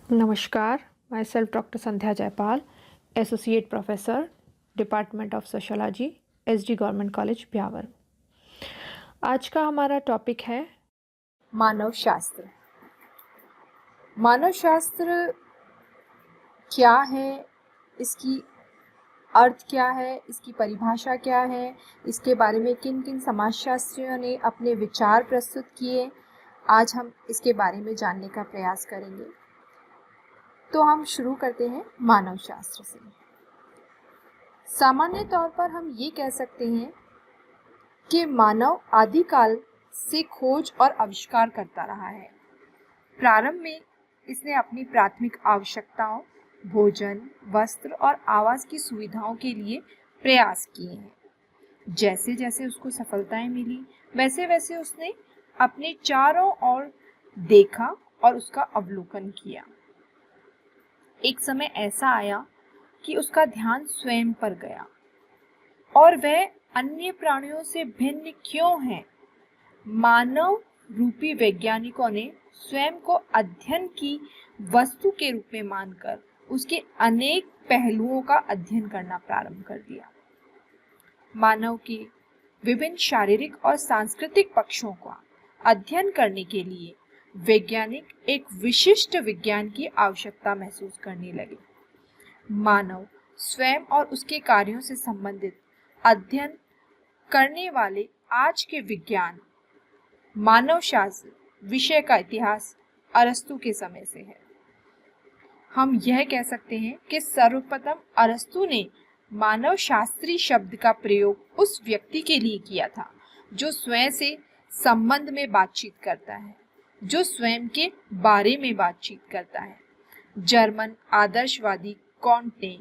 नमस्कार, myself doctor Sandhya Jaipal, associate professor, department of sociology, SD government college Beawar. आज का हमारा टॉपिक है मानव शास्त्र। मानव शास्त्र क्या है, इसकी अर्थ क्या है, इसकी परिभाषा क्या है, इसके बारे में किन किन समाजशास्त्रियों ने अपने विचार प्रस्तुत किए, आज हम इसके बारे में जानने का प्रयास करेंगे। तो हम शुरू करते हैं मानव शास्त्र से। सामान्य तौर पर हम ये कह सकते हैं कि मानव आदिकाल से खोज और आविष्कार करता रहा है। प्रारंभ में इसने अपनी प्राथमिक आवश्यकताओं, भोजन, वस्त्र और आवास की सुविधाओं के लिए प्रयास किए हैं। जैसे जैसे उसको सफलताएं मिली, वैसे वैसे उसने अपने चारों ओर देखा और उसका अवलोकन किया। एक समय ऐसा आया कि उसका ध्यान स्वयं पर गया और वह अन्य प्राणियों से भिन्न क्यों है। मानव रूपी वैज्ञानिकों ने स्वयं को अध्ययन की वस्तु के रूप में मानकर उसके अनेक पहलुओं का अध्ययन करना प्रारंभ कर दिया। मानव के विभिन्न शारीरिक और सांस्कृतिक पक्षों का अध्ययन करने के लिए वैज्ञानिक एक विशिष्ट विज्ञान की आवश्यकता महसूस करने लगे। मानव स्वयं और उसके कार्यों से संबंधित अध्ययन करने वाले आज के विज्ञान मानव शास्त्र विषय का इतिहास अरस्तु के समय से है। हम यह कह सकते हैं कि सर्वप्रथम अरस्तु ने मानव शास्त्री शब्द का प्रयोग उस व्यक्ति के लिए किया था जो स्वयं से संबंध में बातचीत करता है, जो स्वयं के बारे में बातचीत करता है। जर्मन आदर्शवादी कॉन्ट ने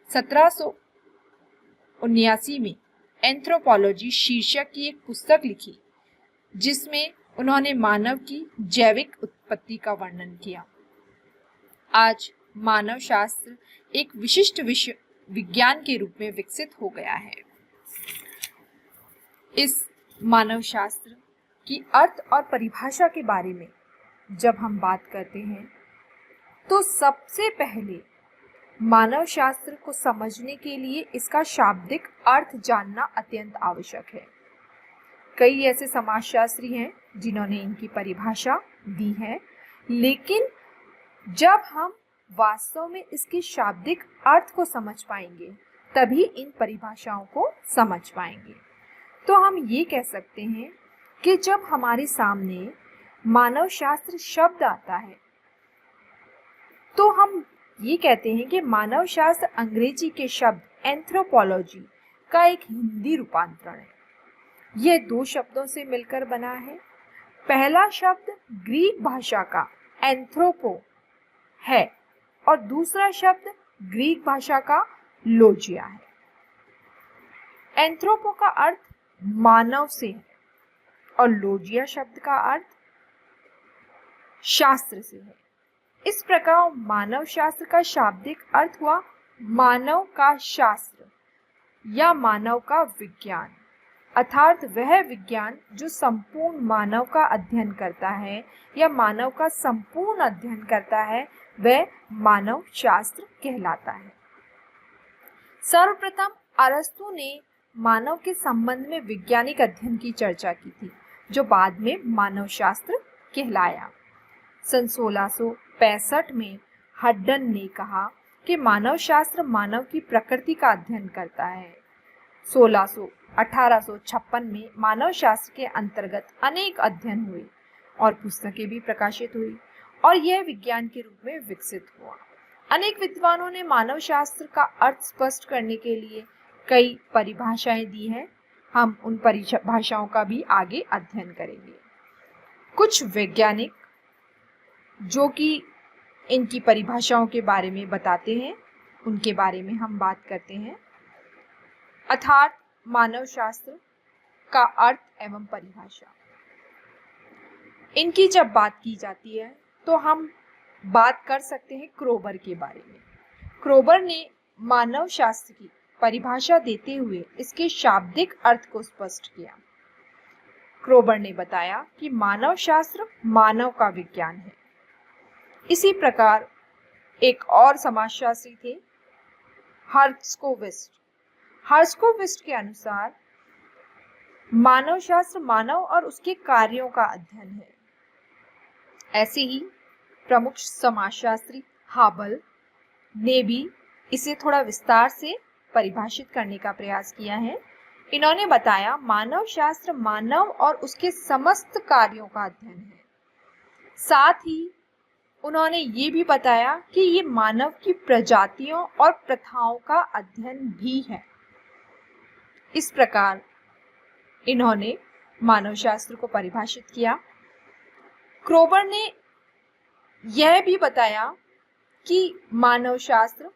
1779 में एंथ्रोपोलॉजी शीर्षक की एक पुस्तक लिखी, जिसमें उन्होंने मानव की जैविक उत्पत्ति का वर्णन किया। आज मानव शास्त्र एक विशिष्ट विषय विज्ञान के रूप में विकसित हो गया है। इस मानव शास्त्र की अर्थ और परिभाषा के बारे में जब हम बात करते हैं तो सबसे पहले मानव शास्त्र को समझने के लिए इसका शाब्दिक अर्थ जानना अत्यंत आवश्यक है। कई ऐसे समाजशास्त्री हैं जिन्होंने इनकी परिभाषा दी है, लेकिन जब हम वास्तव में इसके शाब्दिक अर्थ को समझ पाएंगे तभी इन परिभाषाओं को समझ पाएंगे। तो हम ये कह सकते हैं कि जब हमारे सामने मानव शास्त्र शब्द आता है तो हम ये कहते हैं कि मानव शास्त्र अंग्रेजी के शब्द एंथ्रोपोलॉजी का एक हिंदी रूपांतरण है। यह दो शब्दों से मिलकर बना है। पहला शब्द ग्रीक भाषा का एंथ्रोपो है और दूसरा शब्द ग्रीक भाषा का लोजिया है। एंथ्रोपो का अर्थ मानव से है और लोजिया शब्द का अर्थ शास्त्र से है। इस प्रकार मानव शास्त्र का शाब्दिक अर्थ हुआ मानव का शास्त्र या मानव का विज्ञान, अर्थात वह विज्ञान जो संपूर्ण मानव का अध्ययन करता है या मानव का संपूर्ण अध्ययन करता है, वह मानव शास्त्र कहलाता है। सर्वप्रथम अरस्तु ने मानव के संबंध में वैज्ञानिक अध्ययन की चर्चा की थी, जो बाद में मानव शास्त्र कहलाया। सन 1665 में हड्डन ने कहा कि मानव शास्त्र मानव की प्रकृति का अध्ययन करता है। 1856 में मानव शास्त्र के अंतर्गत अनेक अध्ययन हुए और पुस्तकें भी प्रकाशित हुई और यह विज्ञान के रूप में विकसित हुआ। अनेक विद्वानों ने मानव शास्त्र का अर्थ स्पष्ट करने के लिए कई परिभाषाएं दी हैं। हम उन परिभाषाओं का भी आगे अध्ययन करेंगे। कुछ वैज्ञानिक जो कि इनकी परिभाषाओं के बारे में बताते हैं, उनके बारे में हम बात करते हैं। अर्थात मानव शास्त्र का अर्थ एवं परिभाषा, इनकी जब बात की जाती है तो हम बात कर सकते हैं क्रोबर के बारे में। क्रोबर ने मानव शास्त्र की परिभाषा देते हुए इसके शाब्दिक अर्थ को स्पष्ट किया। क्रोबर ने बताया कि मानव शास्त्र मानव का विज्ञान है। इसी प्रकार एक और समाजशास्त्री थे हर्स्कोविस्ट। हर्स्कोविस्ट के अनुसार मानव शास्त्र मानव और उसके कार्यों का अध्ययन है। ऐसे ही प्रमुख समाजशास्त्री हाबल ने भी इसे थोड़ा विस्तार से परिभाषित करने का प्रयास किया है। इन्होंने बताया मानव शास्त्र मानव और उसके समस्त कार्यों का अध्ययन है। साथ ही उन्होंने ये भी बताया कि ये मानव की प्रजातियों और प्रथाओं का अध्ययन भी है। इस प्रकार इन्होंने मानव शास्त्र को परिभाषित किया। क्रोबर ने यह भी बताया कि मानव शास्त्र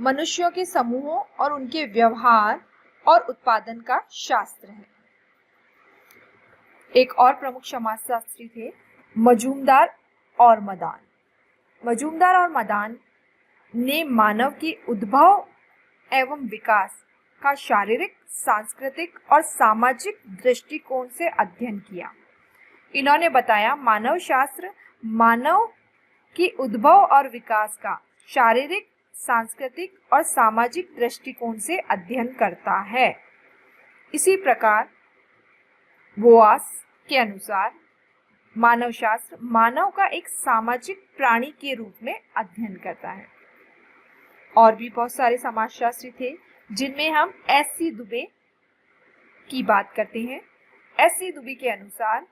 मनुष्यों के समूहों और उनके व्यवहार और उत्पादन का शास्त्र है। एक और प्रमुख समाजशास्त्री थे मजूमदार और मदान। मजूमदार और मदान ने मानव के उद्भव एवं विकास का शारीरिक, सांस्कृतिक और सामाजिक दृष्टिकोण से अध्ययन किया। इन्होंने बताया मानव शास्त्र मानव के उद्भव और विकास का शारीरिक, सांस्कृतिक और सामाजिक दृष्टिकोण से अध्ययन करता है। इसी प्रकार बोआस के अनुसार मानव शास्त्र मानव का एक सामाजिक प्राणी के रूप में अध्ययन करता है। और भी बहुत सारे समाजशास्त्री थे जिनमें हम एस.सी. दुबे की बात करते हैं। एस.सी. दुबे के अनुसार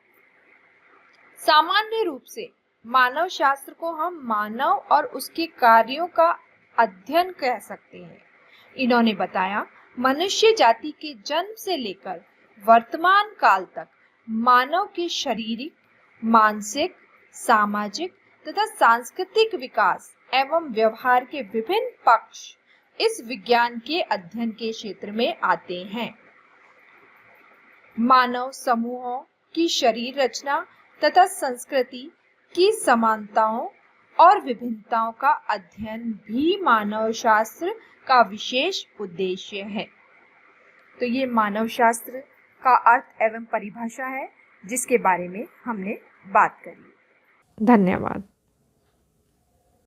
सामान्य रूप से मानव शास्त्र को हम मानव और उसके कार्यों का अध्ययन कह सकते हैं। इन्होंने बताया मनुष्य जाति के जन्म से लेकर वर्तमान काल तक मानव के शारीरिक, मानसिक, सामाजिक तथा सांस्कृतिक विकास एवं व्यवहार के विभिन्न पक्ष इस विज्ञान के अध्ययन के क्षेत्र में आते हैं। मानव समूहों की शरीर रचना तथा संस्कृति की समानताओं और विभिन्नताओं का अध्ययन भी मानव शास्त्र का विशेष उद्देश्य है। तो ये मानव शास्त्र का अर्थ एवं परिभाषा है जिसके बारे में हमने बात करी। धन्यवाद।